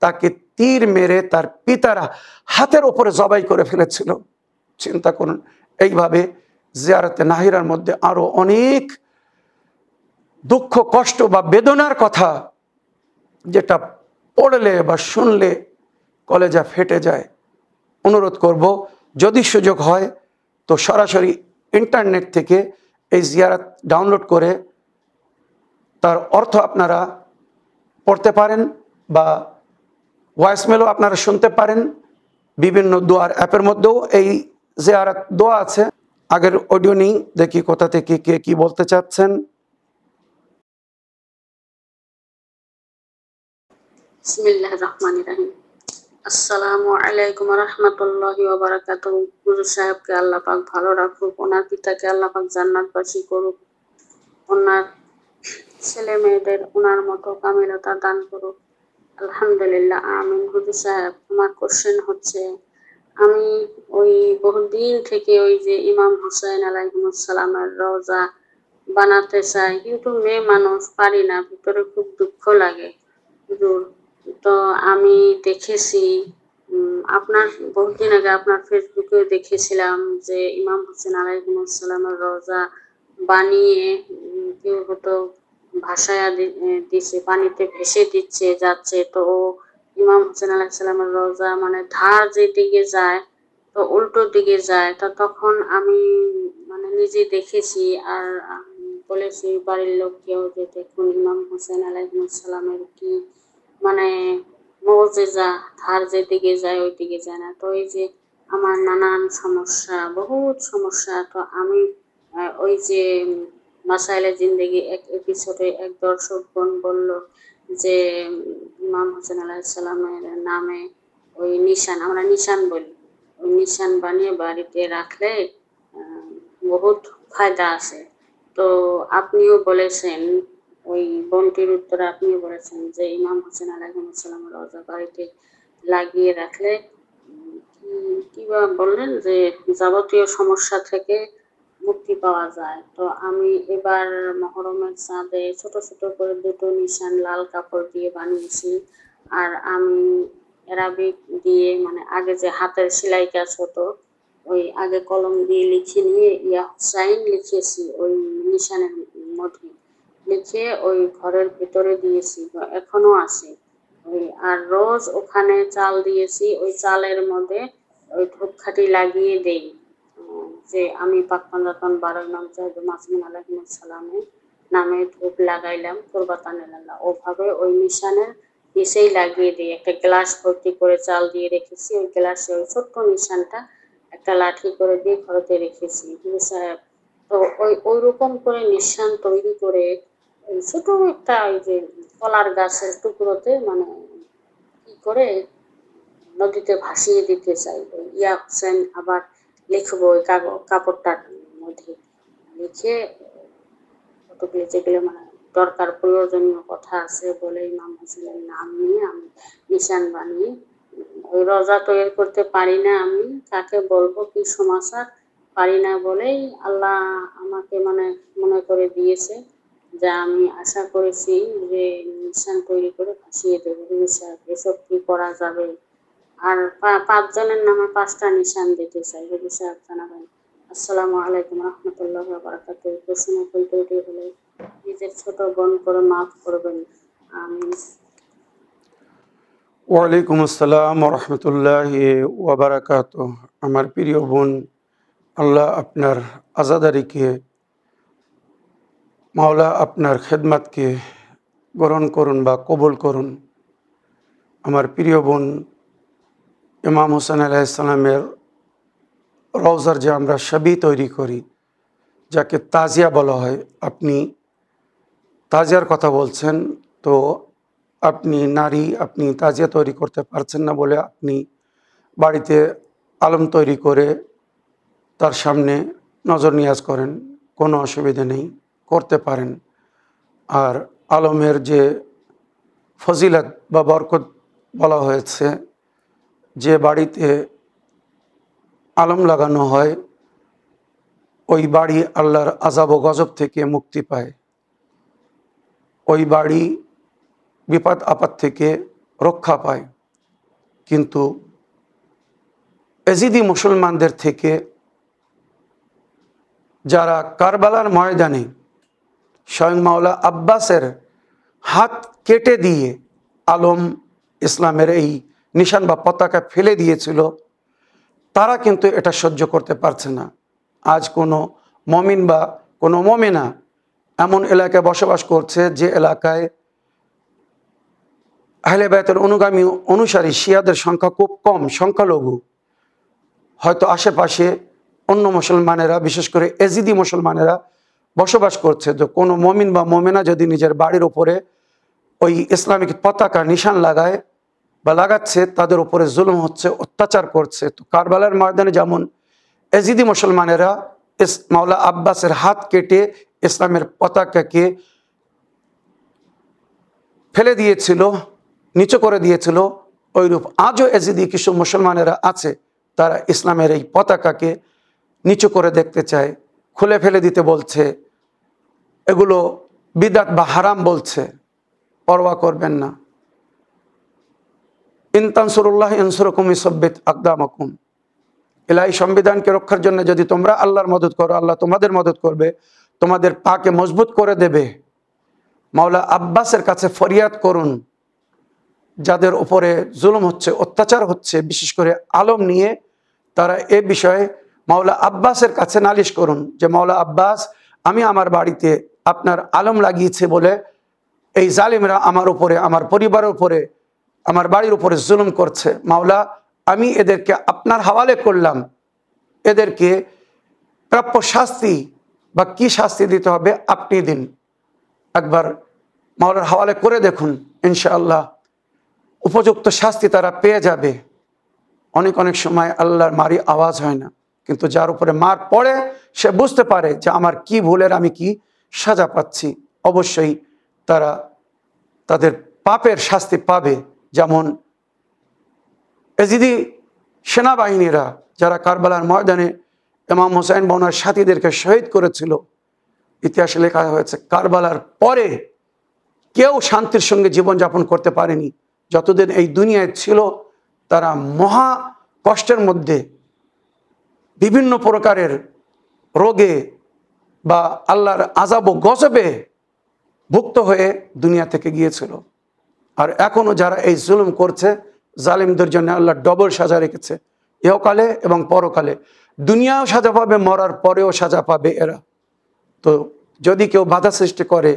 তাকে তীর মেরে তার পিতার হাতের উপরে জবাই করে ফেলেছিল। চিন্তা করুন। এইভাবে জিয়ারতে নাহিরার মধ্যে আরো অনেক দুঃখ কষ্ট বা বেদনার কথা, যেটা পড়লে বা শুনলে কলেজা ফেটে যায়। অনুরোধ করব, যদি সুযোগ হয় তো সরাসরি ইন্টারনেট থেকে এই জিয়ারত ডাউনলোড করে তার অর্থ আপনারা পড়তে পারেন, বা ভয়েসমেলও আপনারা শুনতে পারেন। বিভিন্ন দোয়ার অ্যাপের মধ্যেও এই জিয়ারত দোয়া আছে। আগের অডিও নেই, দেখি কোথা থেকে কে কি বলতে চাচ্ছেন। বিসমিল্লাহির রহমানির রহিম। আসসালামু আলাইকুম ওয়া রাহমাতুল্লাহি ওয়া বারাকাতুহু। হুজুর সাহেবকে আল্লাহ পাক ভালো রাখুক, ওনার পিতাকে আল্লাহ পাক জান্নাতবাসী করুক, ওনার ছেলে মেয়েদের ওনার মতো কামিলতা দান করুক। আলহামদুলিল্লাহ, আমিন। হুজুর সাহেব, আমার কোশ্চেন হচ্ছে, আমি ওই বহুদিন থেকে ওই যে ইমাম হুসাইন আলাইহিসসালামের রওজা বানাতে চাই, কিন্তু মেয়ে মানুষ পারি না, ভিতরে খুব দুঃখ লাগে হুজুর। তো আমি দেখেছি, আপনার বহুদিন আগে আপনার ফেসবুকে দেখেছিলাম যে ইমাম হোসেন আলাইহিসসালামের রওজা বানিয়ে কেউ হয়তো ভাসায়া দিচ্ছে, পানিতে ভেসে দিচ্ছে যাচ্ছে, তো ইমাম হোসেন আলাইহিসসালামের রওজা মানে ধার যেদিকে যায় তো উল্টো দিকে যায়। তো তখন আমি মানে নিজে দেখেছি, আর বলেছি বাড়ির লোককেও যে দেখুন ইমাম হোসেন আলাইহিসসালামের কি মানে মুজিজা, ধার যেদিকে যায় ওই দিকে যায় না। তো এই যে আমার নানান সমস্যা, বহুত সমস্যা, তো আমি ওই যে মাসাইলে জিন্দেগি এক এপিসোডে এক দর্শক বোন বলল যে ইমাম হোসেন আলাইহিসসালামের নামে ওই নিশান, আমরা নিশান বলি, ওই নিশান বানিয়ে বাড়িতে রাখলে বহুত ফায়দা আছে। তো আপনিও বলেছেন, ওই বোনটির উত্তরে আপনিও বলেছেন যে ইমাম হোসেন আলাইহিসসালামের রওজা বাড়িতে লাগিয়ে রাখলে কিবা বললেন যে যাবতীয় সমস্যা থেকে মুক্তি পাওয়া যায়। তো আমি এবার মহরমের চাঁদে ছোট ছোট করে 2টো নিশান লাল কাপড় দিয়ে বানিয়েছি, আর আমি অ্যারাবিক দিয়ে, মানে আগে যে হাতের সেলাই কাজ হতো, ওই আগে কলম দিয়ে লিখে নিয়ে ইয়া হুসাইন লিখেছি ওই নিশানের মধ্যে, লিখে ওই ঘরের ভিতরে দিয়েছি, এখনো আছে ওই। আর রোজ ওখানে চাল দিয়েছি, ওই চালের মধ্যে ওই ধূপকাঠি লাগিয়ে দেই যে আমি পাক পাঞ্জাতন 12 ইমাম সাহেব মাসুম আলাইহিসসালামের নামে ধূপ লাগাইলাম কুরবাতানিল্লাহ, ওভাবে ওই নিশানের নিচেই লাগিয়ে দিই। একটা গ্লাস ভর্তি করে চাল দিয়ে রেখেছি, ওই গ্লাসে ওই ছোট্ট নিশানটা একটা লাঠি করে দিয়ে ঘরেতে রেখেছি হুজুর সাহেব। তো ওই রকম করে নিশান তৈরি করে ওই ছোট একটা ওই যে কলার গাছের টুকরোতে মানে কি করে নদীতে ভাসিয়ে দিতে চাই। ওই ইয়া হোসেন আবার লিখবো ওই কাপড়টার মধ্যে, লিখে কতগুলো যেগুলো মানে দরকার প্রয়োজনীয় কথা আছে বলে ইমাম হোসেনের নাম নিয়ে আমি নিশান বানিয়ে ওই রোজা তৈরি করতে পারি না। আমি কাকে বলবো কি সমাচার, পারি না বলেই আল্লাহ আমাকে মানে মনে করে দিয়েছে, যা আমি আশা করেছি যে নিশান তৈরি করে ভাসিয়ে দেবো। এসব কি করা যাবে? আর 5 জনের নামে 5টা নিশান দিতে চাই, হুজুর সাহেব জানাবেন। আসসালামু আলাইকুম রহমতুল্লাহি ওয়া বারাকাতুহু। প্রশ্ন পরিচয়টি হলে নিজের ছোট বোন করে মাফ করবেন, আমিন। ওয়ালাইকুম আসসালাম রহমতুল্লাহি ওয়া বারাকাতুহু। আমার প্রিয় বোন, আল্লাহ আপনার আজাদারিকে, মাওলা আপনার খেদমতকে গ্রহণ করুন বা কবুল করুন। আমার প্রিয় বোন, ইমাম হোসেন আলাইহিস সালামের রওজার যে আমরা ছবি তৈরি করি, যাকে তাজিয়া বলা হয়, আপনি তাজিয়ার কথা বলছেন, তো আপনি নারী, আপনি তাজিয়া তৈরি করতে পারছেন না বলে আপনি বাড়িতে আলম তৈরি করে তার সামনে নজর নিয়াজ করেন, কোনো অসুবিধা নেই, করতে পারেন। আর আলমের যে ফজিলত বা বরকত বলা হয়েছে, যে বাড়িতে আলম লাগানো হয় ওই বাড়ি আল্লাহর আযাব ও গজব থেকে মুক্তি পায়, ওই বাড়ি বিপদ আপদ থেকে রক্ষা পায়। কিন্তু এজিদি মুসলমানদের থেকে যারা কারবালার ময়দানে স্বয়ং মাওলা আব্বাসের হাত কেটে দিয়ে আলম ইসলামের এই নিশান বা পতাকা ফেলে দিয়েছিল, তারা কিন্তু এটা সহ্য করতে পারছে না। আজ কোনো মমিন বা কোনো মমিনা এমন এলাকায় বসবাস করছে যে এলাকায় আহলে বায়তের অনুগামী অনুসারী শিয়াদের সংখ্যা খুব কম, সংখ্যালঘু। হয়তো আশেপাশে অন্য মুসলমানেরা, বিশেষ করে এজিদি মুসলমানেরা বসবাস করছে। তো কোনো মমিন বা মমিনা যদি নিজের বাড়ির উপরে ওই ইসলামিক পতাকা নিশান লাগায় বা লাগাচ্ছে, তাদের উপরে জুলুম হচ্ছে, অত্যাচার করছে। তো কারবালার ময়দানে যেমন এজিদি মুসলমানেরা মাওলা আব্বাসের হাত কেটে ইসলামের পতাকাকে ফেলে দিয়েছিল, নিচু করে দিয়েছিল, ওইরূপ আজও এজিদি কিছু মুসলমানেরা আছে, তারা ইসলামের এই পতাকাকে নিচু করে দেখতে চায়, খুলে ফেলে দিতে বলছে, এগুলো বিদআত বা হারাম বলছে। পরোয়া করবেন না। ইন তানসুরুল্লাহ ইয়ানসুরকুম ইসাব্বিত আকদামাকুম। ইলাহি সংবিধানকে রক্ষার জন্য যদি তোমরা আল্লাহর মদদ করো, আল্লাহ তোমাদের মদদ করবে, তোমাদের পাকে মজবুত করে দেবে। মাওলা আব্বাসের কাছে ফরিয়াদ করুন, যাদের উপরে জুলুম হচ্ছে, অত্যাচার হচ্ছে, বিশেষ করে আলম নিয়ে, তারা এ বিষয়ে মাওলা আব্বাসের কাছে নালিশ করুন যে মাওলা আব্বাস, আমি আমার বাড়িতে আপনার আলম লাগিয়েছে বলে এই জালিমরা আমার উপরে, আমার পরিবারের উপরে, আমার বাড়ির উপরে জুলুম করছে। মাওলা, আমি এদেরকে আপনার হাওয়ালে করলাম, এদেরকে প্রাপ্য শাস্তি বা কি শাস্তি দিতে হবে আপনি দিন। একবার মাওলার হাওয়ালে করে দেখুন, ইনশাআল্লাহ উপযুক্ত শাস্তি তারা পেয়ে যাবে। অনেক অনেক সময় আল্লাহর মারি আওয়াজ হয় না, কিন্তু যার উপরে মার পড়ে সে বুঝতে পারে যে আমার কি ভুলের আমি কি সাজা পাচ্ছি। অবশ্যই তারা তাদের পাপের শাস্তি পাবে। যেমন এজিদি সেনাবাহিনীরা যারা কারবালার ময়দানে ইমাম হোসেন বনার সাথীদেরকে শহীদ করেছিল, ইতিহাসে লেখা হয়েছে কারবালার পরে কেউ শান্তির সঙ্গে জীবনযাপন করতে পারেনি। যতদিন এই দুনিয়ায় ছিল তারা মহা কষ্টের মধ্যে, বিভিন্ন প্রকারের রোগে বা আল্লাহর আযাব ও গজবে ভুক্ত হয়ে দুনিয়া থেকে গিয়েছিল। আর এখনো যারা এই জুলুম করছে, জালিমদের জন্য আল্লাহ ডবল সাজা রেখেছে, ইহকালে এবং পরকালে। দুনিয়াও সাজা পাবে, মরার পরেও সাজা পাবে এরা। তো যদি কেউ বাধা সৃষ্টি করে,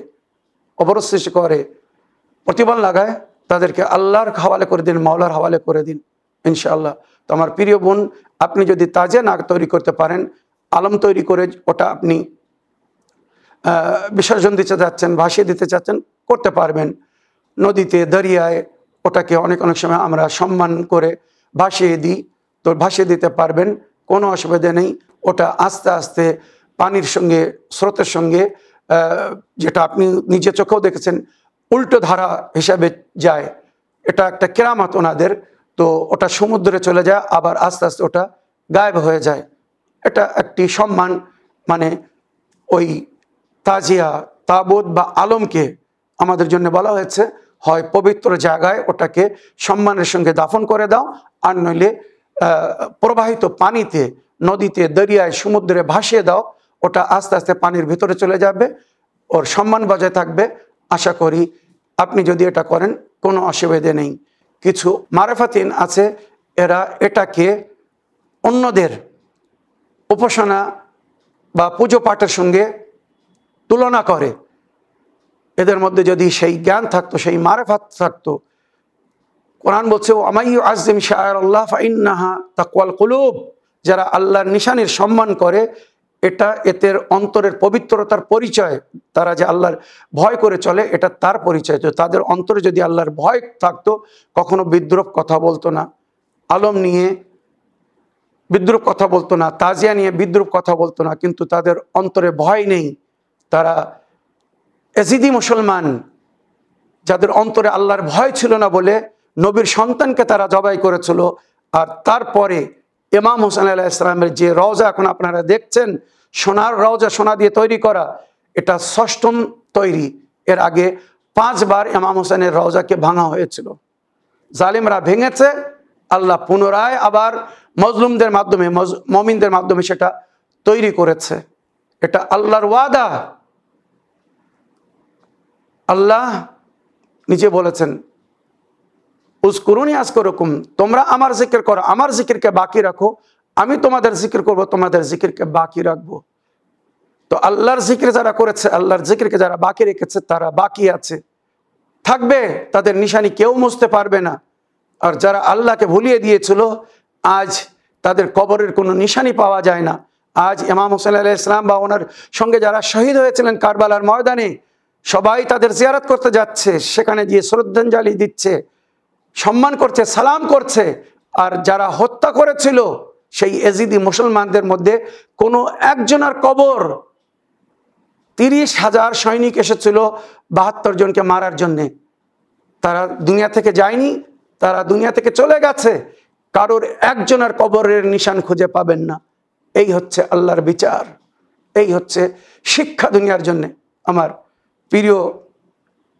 অবরোধ সৃষ্টি করে, প্রতিবল লাগায়, তাদেরকে আল্লাহর হাওয়ালে করে দিন, মাওলার হাওয়ালে করে দিন, ইনশাআল্লাহ। তো আমার প্রিয় বোন, আপনি যদি তাজে না তৈরি করতে পারেন, আলম তৈরি করে ওটা আপনি বিসর্জন দিতে যাচ্ছেন, ভাসিয়ে দিতে চাচ্ছেন, করতে পারবেন। নদীতে, দরিয়ায় ওটাকে অনেক অনেক সময় আমরা সম্মান করে ভাসিয়ে দিই, তো ভাসিয়ে দিতে পারবেন, কোনো অসুবিধা নেই। ওটা আস্তে আস্তে পানির সঙ্গে, স্রোতের সঙ্গে, যেটা আপনি নিজে চোখেও দেখেছেন, উল্টো ধারা হিসাবে যায়। এটা একটা কেরামত ওনাদের। তো ওটা সমুদ্রে চলে যায়, আবার আস্তে আস্তে ওটা গায়েব হয়ে যায়। এটা একটি সম্মান, মানে ওই তাজিয়া, তাবুত বা আলমকে আমাদের জন্য বলা হয়েছে, হয় পবিত্র জায়গায় ওটাকে সম্মানের সঙ্গে দাফন করে দাও, আর নইলে প্রবাহিত পানিতে, নদীতে, দরিয়ায়, সমুদ্রে ভাসিয়ে দাও। ওটা আস্তে আস্তে পানির ভিতরে চলে যাবে, ওর সম্মান বজায় থাকবে। আশা করি আপনি যদি এটা করেন কোনো অসুবিধে নেই। কিছু মারেফাতিন আছে, এরা এটাকে অন্যদের উপাসনা বা পুজো পাঠের সঙ্গে তুলনা করে। এদের মধ্যে যদি সেই জ্ঞান থাকতো, সেই মারেফাত থাকতো, কোরআন বলছে ওয়ামাইয়ু আযিম শাআইরাল্লাহ ফাইন্নাহা তাকওয়াল কুলুব, যারা আল্লাহর নিশানির সম্মান করে এটা এদের অন্তরের পবিত্রতার পরিচয়। তারা যে আল্লাহর ভয় করে চলে এটা তার পরিচয়। তো তাদের অন্তরে যদি আল্লাহর ভয় থাকতো কখনো বিদ্রূপ কথা বলতো না, আলম নিয়ে বিদ্রূপ কথা বলতো না, তাজিয়া নিয়ে বিদ্রূপ কথা বলতো না। কিন্তু তাদের অন্তরে ভয় নেই, তারা এজিদি মুসলমান, যাদের অন্তরে আল্লাহর ভয় ছিল না বলে নবীর সন্তানকে তারা জবাই করেছিল। আর তারপরে ইমাম হোসেন আলাইহিস সালামের যে রওজা এখন আপনারা দেখছেন, সোনার রওজা, সোনা দিয়ে তৈরি করা, এটা 6ম তৈরি। এর আগে 5 বার ইমাম হোসেনের রওজাকে ভাঙা হয়েছিল, জালিমরা ভেঙেছে, আল্লাহ পুনরায় আবার মজলুমদের মাধ্যমে, মুমিনদের মাধ্যমে সেটা তৈরি করেছে। এটা আল্লাহর ওয়াদা। আল্লাহ নিজে বলেছেন উযকুরুনি আযকুরুকুম, তোমরা আমার জিকির করো, আমার জিকিরকে বাকি রাখো, আমি তোমাদের জিকির করব, তোমাদের জিকিরকে বাকি রাখবো। তো আল্লাহর জিকির যারা করেছে, আল্লাহর জিকিরকে যারা বাকি রেখেছে তারা বাকি আছে, থাকবে, তাদের নিশানি কেউ মুছতে পারবে না। আর যারা আল্লাহকে ভুলিয়ে দিয়েছিল আজ তাদের কবরের কোনো নিশানি পাওয়া যায় না। আজ ইমাম হোসেন আলাইহিস সালাম বা ওনার সঙ্গে যারা শহীদ হয়েছিলেন কারবালার ময়দানে, সবাই তাদের জিয়ারত করতে যাচ্ছে, সেখানে গিয়ে শ্রদ্ধাঞ্জলি দিচ্ছে, সম্মান করছে, সালাম করছে। আর যারা হত্যা করেছিল সেই এজিদি মুসলমানদের মধ্যে কোনো একজনের কবর, 30,000 সৈনিক এসেছিল 72 জনকে মারার জন্যে, তারা দুনিয়া থেকে যায়নি, তারা দুনিয়া থেকে চলে গেছে, কারোর একজনের কবরের নিশান খুঁজে পাবেন না। এই হচ্ছে আল্লাহর বিচার, এই হচ্ছে শিক্ষা দুনিয়ার জন্য। আমার প্রিয়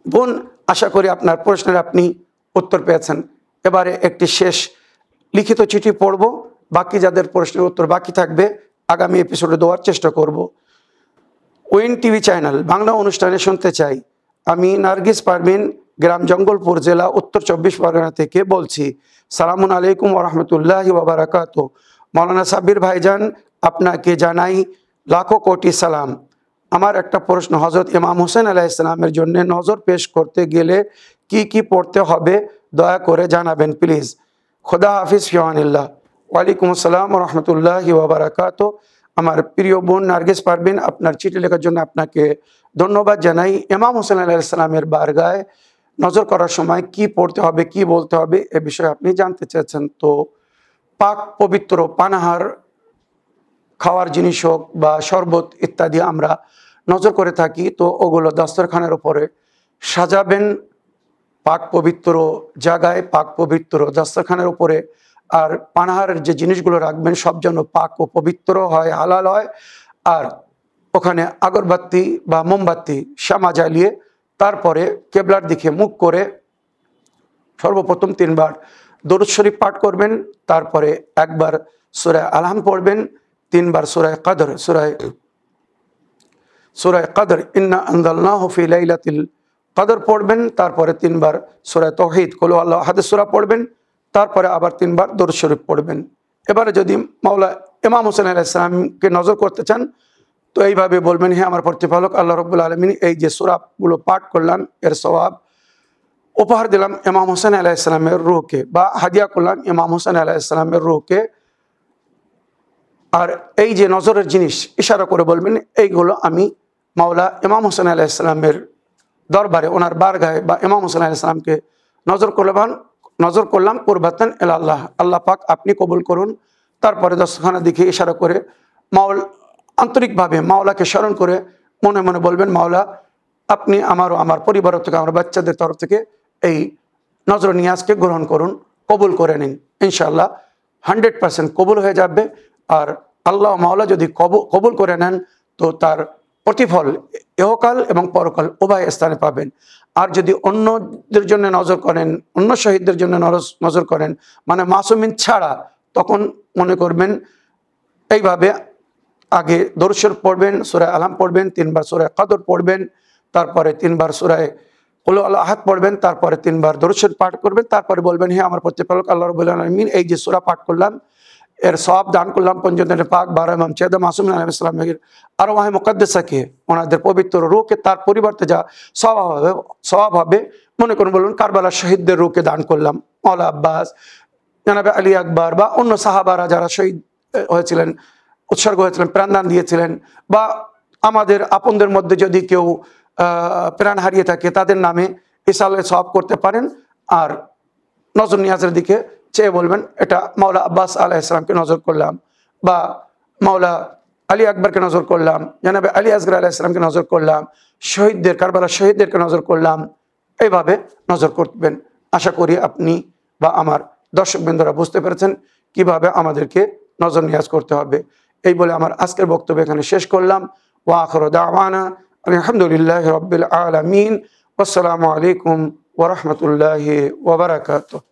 বোন, আশা করি আপনার প্রশ্নের আপনি উত্তর পেয়েছেন। এবারে একটি শেষ লিখিত চিঠি পড়ব, বাকি যাদের প্রশ্নের উত্তর বাকি থাকবে আগামী এপিসোডে দেওয়ার চেষ্টা করব। ওয়েন টিভি চ্যানেল বাংলা অনুষ্ঠানে শুনতে চাই। আমি নার্গিস পারভিন, গ্রাম জঙ্গলপুর, জেলা উত্তর 24 পরগনা থেকে বলছি। সালামুন আলাইকুম ওয়া রাহমাতুল্লাহি ওয়া বারাকাতুহু। মাওলানা সাব্বির ভাইজান, আপনাকে জানাই লাখো কোটি সালাম। আমার একটা প্রশ্ন, হযরত ইমাম হোসেন আলাইহিস সালামের জন্য নজর পেশ করতে গেলে কি কি পড়তে হবে দয়া করে জানাবেন প্লিজ। খোদা হাফিজ, ফিয়ানিল্লাহ। ওয়ালাইকুম আসসালাম ওয়া রাহমাতুল্লাহি ওয়া বারাকাতুহু। আমার প্রিয় বোন নার্গিস পারভিন, আপনার চিঠি লেখার জন্য আপনাকে ধন্যবাদ জানাই। ইমাম হোসেন আলাইহিস সালামের বারগায় নজর করার সময় কি পড়তে হবে, কি বলতে হবে, এ বিষয়ে আপনি জানতে চেয়েছেন। তো পাক পবিত্র পানাহার, খাওয়ার জিনিস হোক বা শরবত ইত্যাদি আমরা নজর করে থাকি, তো ওগুলো দস্তরখানের উপরে সাজাবেন পাক পবিত্র জায়গায়, পাক পবিত্র দস্তরখানের উপরে। আর পানাহারের যে জিনিসগুলো রাখবেন সব যেন পাক ও পবিত্র হয়, হালাল হয়। আর ওখানে আগরবাতি বা মোমবাতি শ্যামা জ্বালিয়ে তারপরে কেবলার দিকে মুখ করে সর্বপ্রথম 3 বার দরুদ শরীফ পাঠ করবেন, তারপরে একবার সূরা আলহাম পড়বেন, 3 বার সূরা কদর, সূরা কদর ইন্না আনজালনাহু ফি লাইলাতিল কদর পড়বেন, তারপরে 3 বার সূরা তাওহীদ কুল আল্লাহু আহাদ সূরা পড়বেন, তারপরে আবার 3 বার দরুদ শরীফ পড়বেন। এবারে যদি মাওলা ইমাম হোসেন আলাইহিস সালামকে নজর করতে চান তো এইভাবে বলবেন, হে আমার প্রতিপালক আল্লাহ রাব্বুল আলামিন, এই যে সূরাগুলো পাঠ করলাম এর সওয়াব উপহার দিলাম ইমাম হোসেন আলাইহিস সালামের রূহকে, বা হাদিয়া করলাম ইমাম হোসেন আলাইহিস সালামের রূহকে। আর এই যে নজরের জিনিস ইশারা করে বলবেন, এইগুলো আমি মাওলা ইমাম হোসেন আলাইহিস সালামের দরবারে, ওনার বারগাহে বা ইমাম হোসেন আলাইহিস সালামকে নজর করলাম কুরবাতান ইলাল্লাহ, আল্লাহ পাক আপনি কবুল করুন। তারপরে দস্তরখানার দিকে ইশারা করে আন্তরিকভাবে মাওলাকে স্মরণ করে মনে মনে বলবেন, মাওলা আপনি আমার ও আমার পরিবারের থেকে, আমার বাচ্চাদের তরফ থেকে এই নজর নিয়াজকে গ্রহণ করুন, কবুল করে নিন। ইনশাআল্লাহ 100% কবুল হয়ে যাবে। আর আল্লাহ মাওলা যদি কবুল করে নেন তো তার প্রতিফল ইহকাল এবং পরকাল উভয় স্থানে পাবেন। আর যদি অন্যদের জন্য নজর করেন, অন্য শহীদদের জন্য নজর করেন, মানে মাসুমিন ছাড়া, তখন মনে করবেন এইভাবে আগে দরুদ শরীফ পড়বেন, সূরা আলহাম পড়বেন, 3 বার সূরা কদর পড়বেন, তারপরে 3 বার সূরা কুল আল্লাহু আহাদ পড়বেন, তারপরে 3 বার দরুদ শরীফ পাঠ করবেন, তারপরে বলবেন, হে আমার প্রতিপালক আল্লাহ রাব্বুল আলামিন, এই যে সূরা পাঠ করলাম এর সওয়াব দান করলাম পঞ্চতত্ত্ব পাক 12 ইমাম চেদা মাসুমিন আলাইহিস সালামের আরওয়াহে মুকদ্দাসাকে, ওনাদের পবিত্র রূহকে, তার পরিবর্তে যা সওয়াব হবে মনে করুন বলুন কারবালার শহীদদের রুকে দান করলাম, মাওলা আব্বাস, জনাবে আলী আকবর বা অন্য সাহাবারা যারা শহীদ হয়েছিলেন, উৎসর্গ হয়েছিলেন, প্রাণদান দিয়েছিলেন, বা আমাদের আপনদের মধ্যে যদি কেউ প্রাণ হারিয়ে থাকে তাদের নামে ইসালে সওয়াব করতে পারেন। আর নজর নিয়াজের দিকে চেয়ে বলবেন এটা মাওলা আব্বাস আলাইহিস সালামকে নজর করলাম, বা মাওলা আলী আকবরকে নজর করলাম, জনাবে আলী আসগর আলাইহিস সালামকে নজর করলাম, শহীদদের কারবালার শহীদদেরকে নজর করলাম। এইভাবে নজর করবেন। আশা করি আপনি বা আমার দর্শকবৃন্দরা বুঝতে পেরেছেন কিভাবে আমাদেরকে নজর নিয়াজ করতে হবে। এই বলে আমার আজকের বক্তব্য এখানে শেষ করলাম। ওয়া আখিরু দাওয়ানা আলহামদুলিল্লাহি রাব্বিল আলামিন। আসসালামু আলাইকুম ওয়া রাহমাতুল্লাহি ওয়া বারাকাতুহু।